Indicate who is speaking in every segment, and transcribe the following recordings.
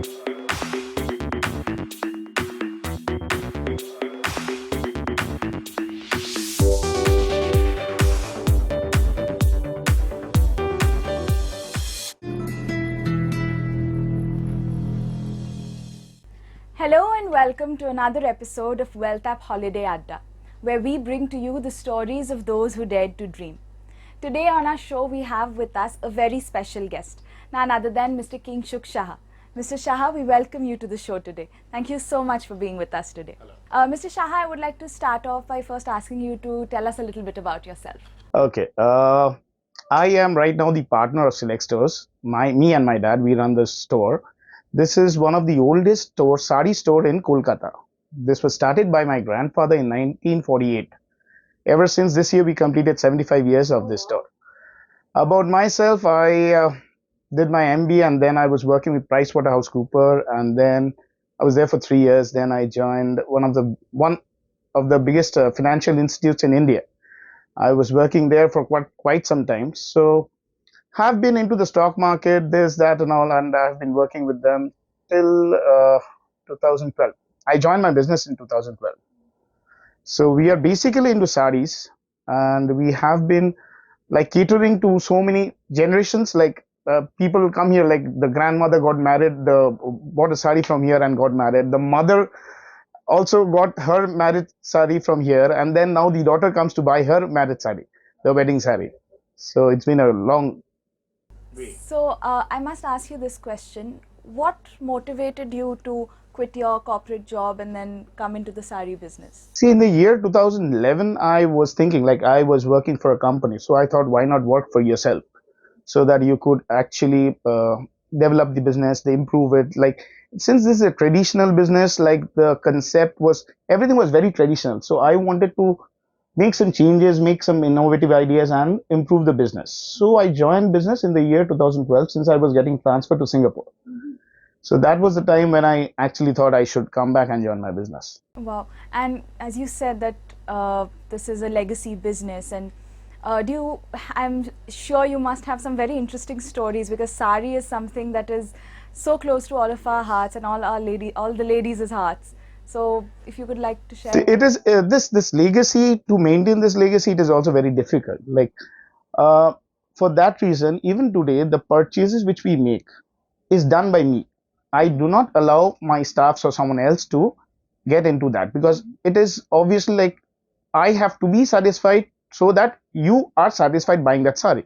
Speaker 1: Hello and welcome to another episode of Wealthapp Holiday Adda, where we bring to you the stories of those who dared to dream. Today on our show we have with us a very special guest, none other than Mr. Kinshuk Saha. Mr. Saha, we welcome you to the show today. Thank you so much for being with us today. Mr. Saha, I would like to start off by first asking you to tell us a little bit about yourself.
Speaker 2: Okay. I am right now the partner of Select Stores. Me and my dad, we run this store. This is one of the oldest sari store in Kolkata. This was started by my grandfather in 1948. Ever since this year, we completed 75 years of this store. About myself, I did my MBA and then I was working with PricewaterhouseCoopers, and then I was there for 3 years. Then I joined one of the biggest financial institutes in India. I was working there for quite some time. So have been into the stock market, this, that, and all, and I've been working with them till 2012. I joined my business in 2012. So we are basically into saris, and we have been like catering to so many generations. Like people come here, like the grandmother got married, bought a sari from here and got married. The mother also got her marriage sari from here, and then now the daughter comes to buy her marriage sari, the wedding sari. So it's been a long way.
Speaker 1: So I must ask you this question. What motivated you to quit your corporate job and then come into the sari business?
Speaker 2: See, in the year 2011, I was thinking, like, I was working for a company. So I thought, why not work for yourself so that you could actually develop the business, they improve it. Like, since this is a traditional business, like the concept was, everything was very traditional. So I wanted to make some changes, make some innovative ideas and improve the business. So I joined business in the year 2012 since I was getting transferred to Singapore. So that was the time when I actually thought I should come back and join my business.
Speaker 1: Wow. And as you said that this is a legacy business, and I'm sure you must have some very interesting stories, because sari is something that is so close to all of our hearts and all the ladies' hearts. So if you could like to share.
Speaker 2: It is this legacy, to maintain this legacy, it is also very difficult. Like for that reason, even today, the purchases which we make is done by me. I do not allow my staffs or someone else to get into that, because it is obviously like I have to be satisfied so that you are satisfied buying that sari.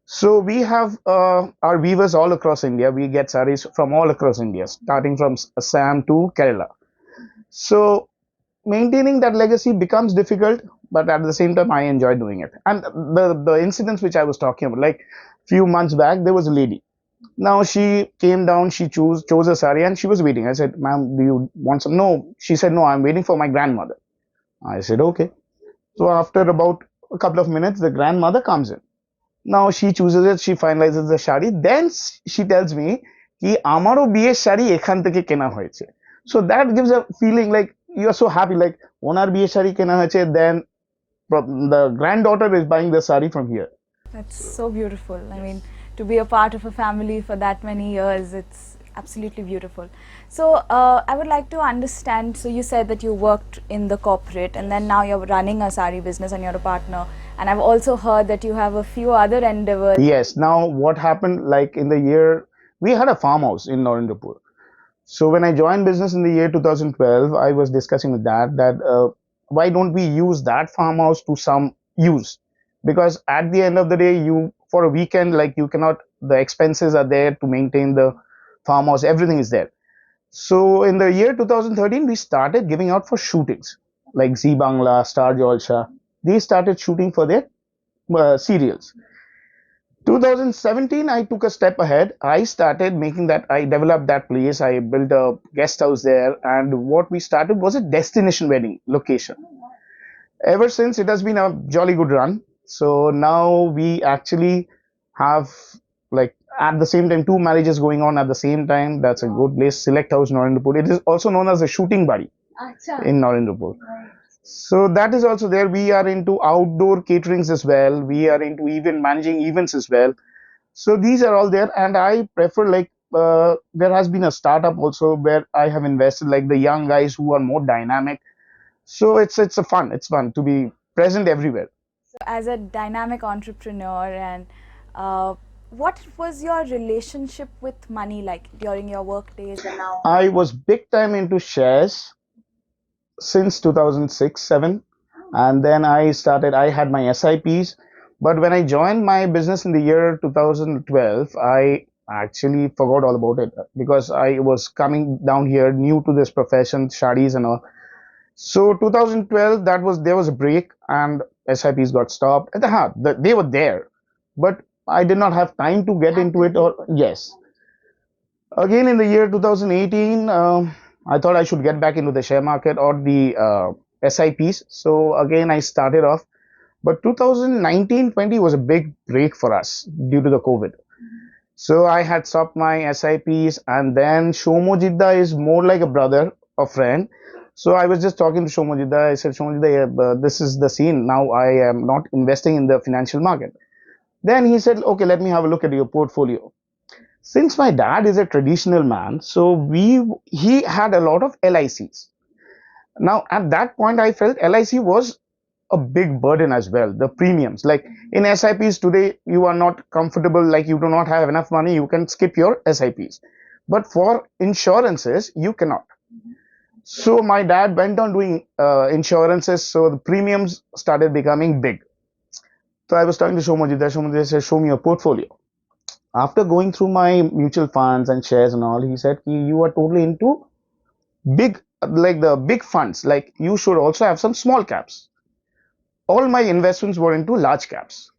Speaker 2: So we have our weavers all across India. We get saris from all across India, starting from Assam to Kerala. So maintaining that legacy becomes difficult, but at the same time, I enjoy doing it. And the incidents which I was talking about, like few months back, there was a lady. Now she came down, she chose a sari and she was waiting. I said, ma'am, do you want some? No, she said, no, I'm waiting for my grandmother. I said, okay. So after about a couple of minutes, the grandmother comes in. Now she chooses it, she finalizes the sari. Then she tells me, ki amaro biye sari ekhan theke kena hoyeche. So that gives a feeling like you are so happy, like onar biye sari kena hoyeche, then the granddaughter is buying the sari from here.
Speaker 1: That's so beautiful. I mean, to be a part of a family for that many years, it's absolutely beautiful. So I would like to understand, so you said that you worked in the corporate and then now you're running a sari business and you're a partner, and I've also heard that you have a few other endeavors.
Speaker 2: Yes. Now what happened, like in the year, we had a farmhouse in Narendrapur. So when I joined business in the year 2012, I was discussing with that why don't we use that farmhouse to some use? Because at the end of the day, for a weekend, like you cannot, the expenses are there to maintain the farmhouse, everything is there. So in the year 2013, we started giving out for shootings, like Zee Bangla, Star Jalsha. They started shooting for their serials. 2017, I took a step ahead. I started making that, I developed that place. I built a guest house there. And what we started was a destination wedding location. Ever since, it has been a jolly good run. So now we actually have, like, at the same time, 2 marriages going on at the same time. That's a good place. Select House, Narendrapur. It is also known as a shooting body in Narendrapur. So that is also there. We are into outdoor caterings as well. We are into even managing events as well. So these are all there, and I prefer, like, there has been a startup also where I have invested, like the young guys who are more dynamic. So it's fun to be present everywhere.
Speaker 1: So as a dynamic entrepreneur, and what was your relationship with money like during your work days and now?
Speaker 2: I was big time into shares since 2006 7, and then I had my SIPs. But when I joined my business in the year 2012, I actually forgot all about it because I was coming down here new to this profession, shadis and all. So 2012, there was a break and SIPs got stopped. They were there, but I did not have time to get into it. Or yes, again in the year 2018, I thought I should get back into the share market or the SIPs. So again, I started off. But 2019-20 was a big break for us due to the COVID. So I had stopped my SIPs, and then Shomojidda is more like a brother, a friend. So I was just talking to Shomojidda. I said, Shomojidda, yeah, this is the scene. Now I am not investing in the financial market. Then he said, okay, let me have a look at your portfolio. Since my dad is a traditional man, so he had a lot of LICs. Now at that point, I felt LIC was a big burden as well. The premiums, like in SIPs today, you are not comfortable, like you do not have enough money, you can skip your SIPs. But for insurances, you cannot. So my dad went on doing insurances, so the premiums started becoming big. So I was talking to Shomojita. Shomojita said, show me your portfolio. After going through my mutual funds and shares and all, he said, you are totally into big, like the big funds, like you should also have some small caps. All my investments were into large caps.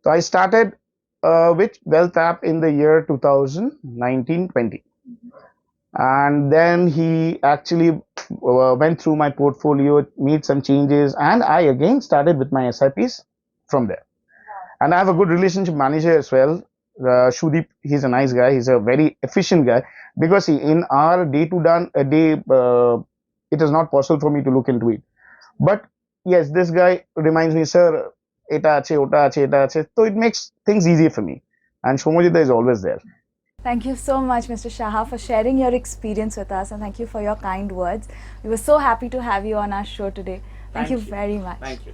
Speaker 2: So I started with Wealthapp in the year 2019-20. And then he actually went through my portfolio, made some changes, and I again started with my SIPs from there. And I have a good relationship manager as well. Shudeep, he's a nice guy. He's a very efficient guy because in our day, it is not possible for me to look into it. But yes, this guy reminds me, sir, eta ache, ota ache, eta ache. So it makes things easier for me. And Shomojita is always there.
Speaker 1: Thank you so much, Mr. Saha, for sharing your experience with us, and thank you for your kind words. We were so happy to have you on our show today. Thank you very much.
Speaker 2: Thank you.